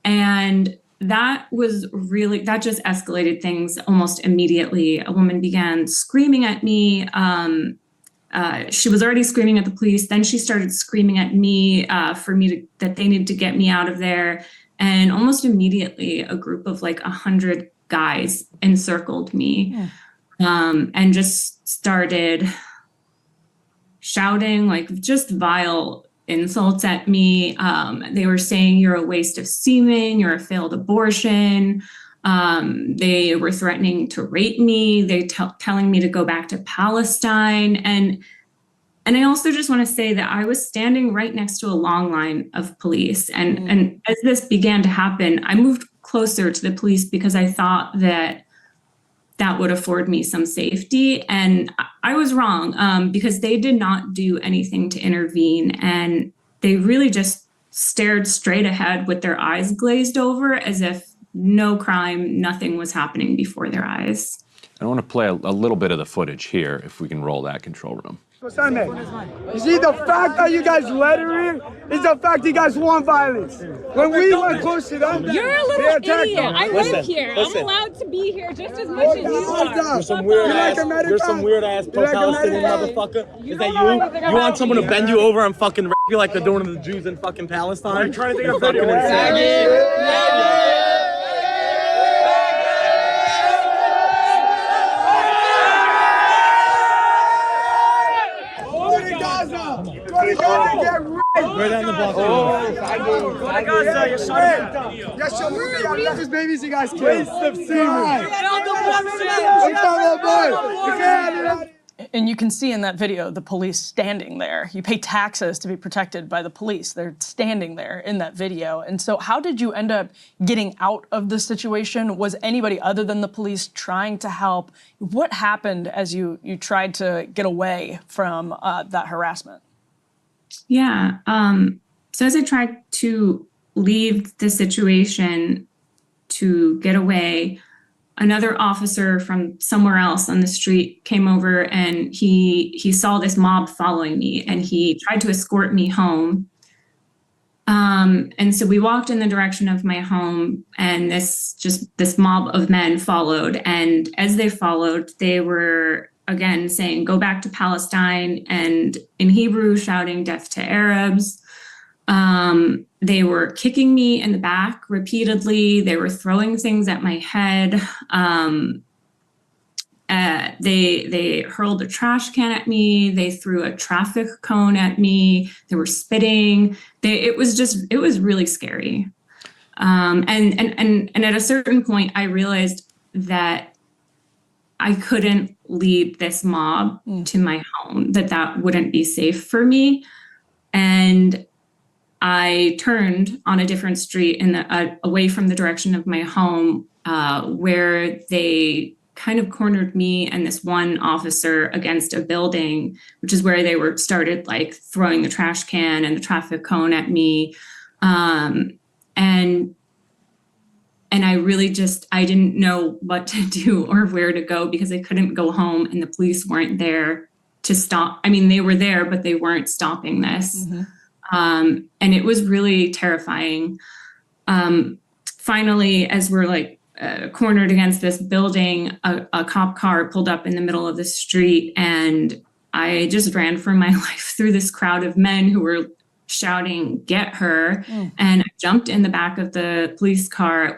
And that just escalated things almost immediately. A woman began screaming at me. She was already screaming at the police. Then she started screaming at me that they needed to get me out of there. And almost immediately, a group of like 100 guys encircled me and just started shouting like just vile insults at me. They were saying, "You're a waste of semen, you're a failed abortion." They were threatening to rape me. Telling me to go back to Palestine. And I also just want to say that I was standing right next to a long line of police. And as this began to happen, I moved closer to the police because I thought that would afford me some safety. And I was wrong because they did not do anything to intervene. And they really just stared straight ahead with their eyes glazed over as if no crime, nothing was happening before their eyes. I want to play a little bit of the footage here, if we can roll that control room. You see, the fact that you guys let her in is the fact you guys want violence. When we went close to them, you're a little idiot. I live here. I'm allowed to be here just as much as you are. You're some weird ass pro-Palestinian motherfucker. Is that you? You want someone to bend you over and fucking rape you like they're doing to the Jews in fucking Palestine? I'm trying to take a video. Right down the block. These babies you guys waste of semen. And you can see in that video the police standing there. You pay taxes to be protected by the police. They're standing there in that video. And so how did you end up getting out of the situation? Was anybody other than the police trying to help? What happened as you tried to get away from that harassment? Yeah. So as I tried to leave the situation to get away, another officer from somewhere else on the street came over and he saw this mob following me and he tried to escort me home. And so we walked in the direction of my home and this mob of men followed. And as they followed, they were again saying, "Go back to Palestine," and in Hebrew shouting "Death to Arabs." They were kicking me in the back repeatedly. They were throwing things at my head. They hurled a trash can at me. They threw a traffic cone at me. They were spitting. It was really scary. And at a certain point, I realized that I couldn't lead this mob to my home, that wouldn't be safe for me. And I turned on a different street away from the direction of my home, where they kind of cornered me and this one officer against a building, which is where they started like throwing the trash can and the traffic cone at me. And I really I didn't know what to do or where to go because I couldn't go home and the police weren't there to stop. I mean, they were there, but they weren't stopping this. Mm-hmm. And it was really terrifying. Finally, as we're cornered against this building, a cop car pulled up in the middle of the street and I just ran for my life through this crowd of men who were shouting, "Get her." And I jumped in the back of the police car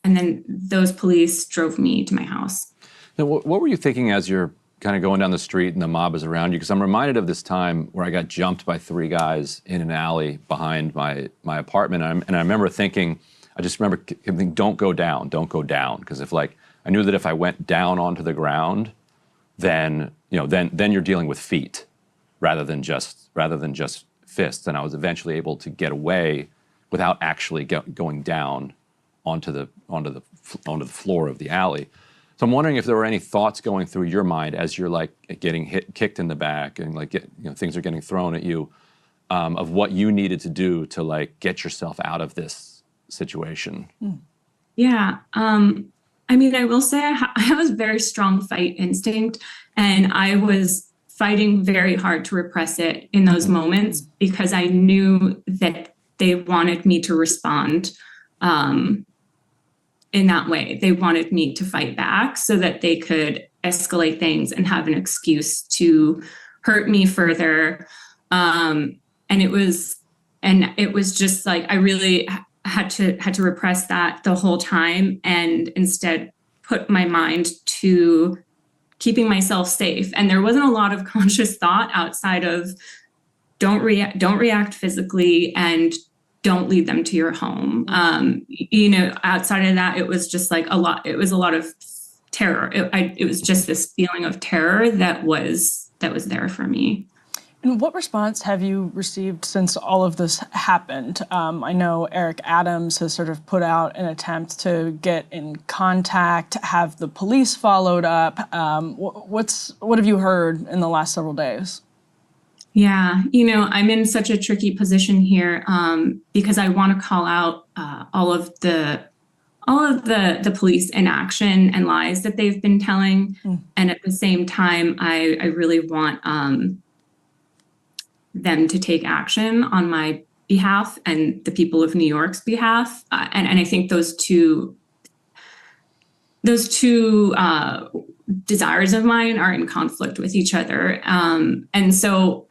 and then those police drove me to my house. Now, what were you thinking as you're kind of going down the street and the mob is around you? Because I'm reminded of this time where I got jumped by 3 guys in an alley behind my apartment. And I remember thinking, don't go down. Because I knew that if I went down onto the ground, then you're dealing with feet rather than just fists, and I was eventually able to get away without actually going down onto the floor of the alley. So I'm wondering if there were any thoughts going through your mind as you're getting kicked in the back and things are getting thrown at you, of what you needed to do to get yourself out of this situation. Yeah. I mean, I will say I have a very strong fight instinct, and I was fighting very hard to repress it in those moments because I knew that they wanted me to respond in that way. They wanted me to fight back so that they could escalate things and have an excuse to hurt me further. And it was just like, I really had to repress that the whole time, and instead put my mind to keeping myself safe. And there wasn't a lot of conscious thought outside of don't react physically, and don't lead them to your home. Outside of that, it was just like it was a lot of terror. It was just this feeling of terror that was there for me. And what response have you received since all of this happened? I know Eric Adams has sort of put out an attempt to get in contact, have the police followed up. What have you heard in the last several days? Yeah, I'm in such a tricky position here because I want to call out all of the police inaction and lies that they've been telling, and at the same time, I really want them to take action on my behalf and the people of New York's behalf, and I think those two desires of mine are in conflict with each other, and so.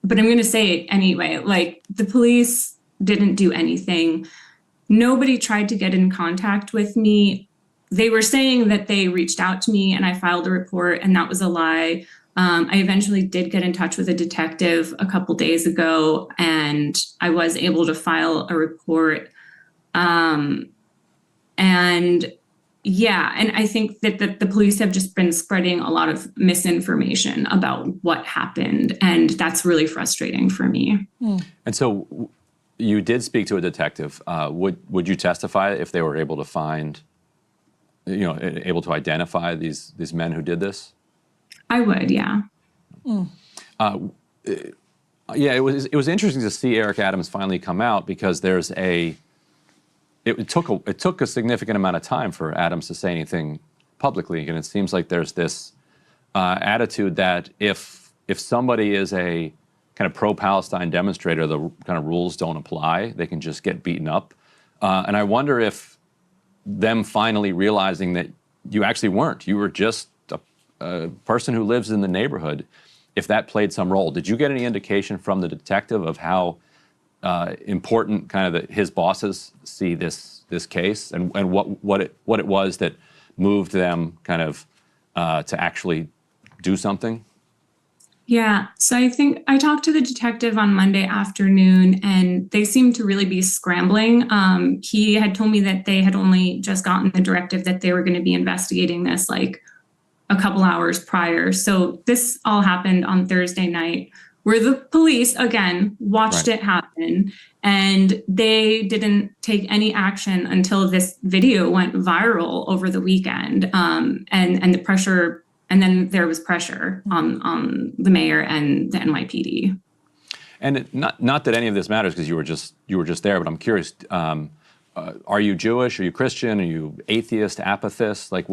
But I'm going to say it anyway, like the police didn't do anything. Nobody tried to get in contact with me. They were saying that they reached out to me and I filed a report, and that was a lie. I eventually did get in touch with a detective a couple days ago, and I was able to file a report. And I think that the police have just been spreading a lot of misinformation about what happened, and that's really frustrating for me. And so you did speak to a detective. Would you testify if they were able to find, able to identify these men who did this? I would, yeah. It was interesting to see Eric Adams finally come out, because there's it took a significant amount of time for Adams to say anything publicly, and it seems like there's this attitude that if somebody is a kind of pro-Palestine demonstrator, the kind of rules don't apply. They can just get beaten up. And I wonder if them finally realizing that you actually weren't. You were just a person who lives in the neighborhood, if that played some role. Did you get any indication from the detective of how important kind of his bosses see this case, and what it was that moved them kind of to actually do something? Yeah, so I think I talked to the detective on Monday afternoon, and they seemed to really be scrambling. He had told me that they had only just gotten the directive that they were going to be investigating this like a couple hours prior. So this all happened on Thursday night, where the police, again, watched it happen, and they didn't take any action until this video went viral over the weekend. And the pressure, and then there was pressure on the mayor and the NYPD. And not that any of this matters, because you were just there, but I'm curious. Are you Jewish? Are you Christian? Are you atheist, apathist? Like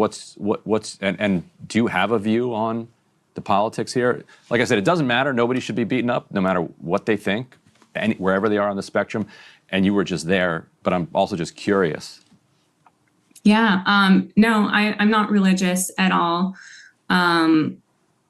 and do you have a view on the politics here? Like I said, it doesn't matter. Nobody should be beaten up, no matter what they think, wherever they are on the spectrum. And you were just there, but I'm also just curious. Yeah, no, I'm not religious at all. And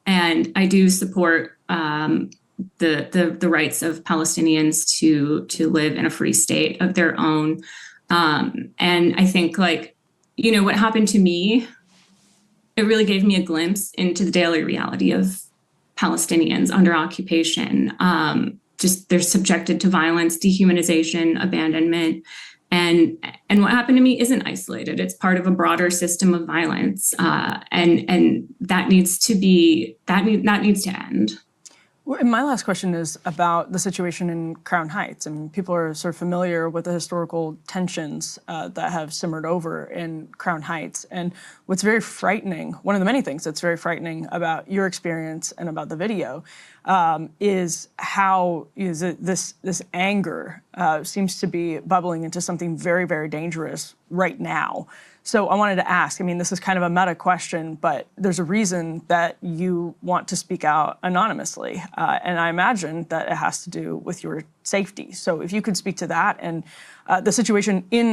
I do support the rights of Palestinians to live in a free state of their own. And I think, like, what happened to me, it really gave me a glimpse into the daily reality of Palestinians under occupation. Just they're subjected to violence, dehumanization, abandonment. And what happened to me isn't isolated. It's part of a broader system of violence. And that needs to end. And my last question is about the situation in Crown Heights. I mean, people are sort of familiar with the historical tensions that have simmered over in Crown Heights. And what's very frightening, one of the many things that's very frightening about your experience and about the video, is how this anger seems to be bubbling into something very, very dangerous right now. So I wanted to ask, I mean, this is kind of a meta question, but there's a reason that you want to speak out anonymously. And I imagine that it has to do with your safety. So if you could speak to that and the situation in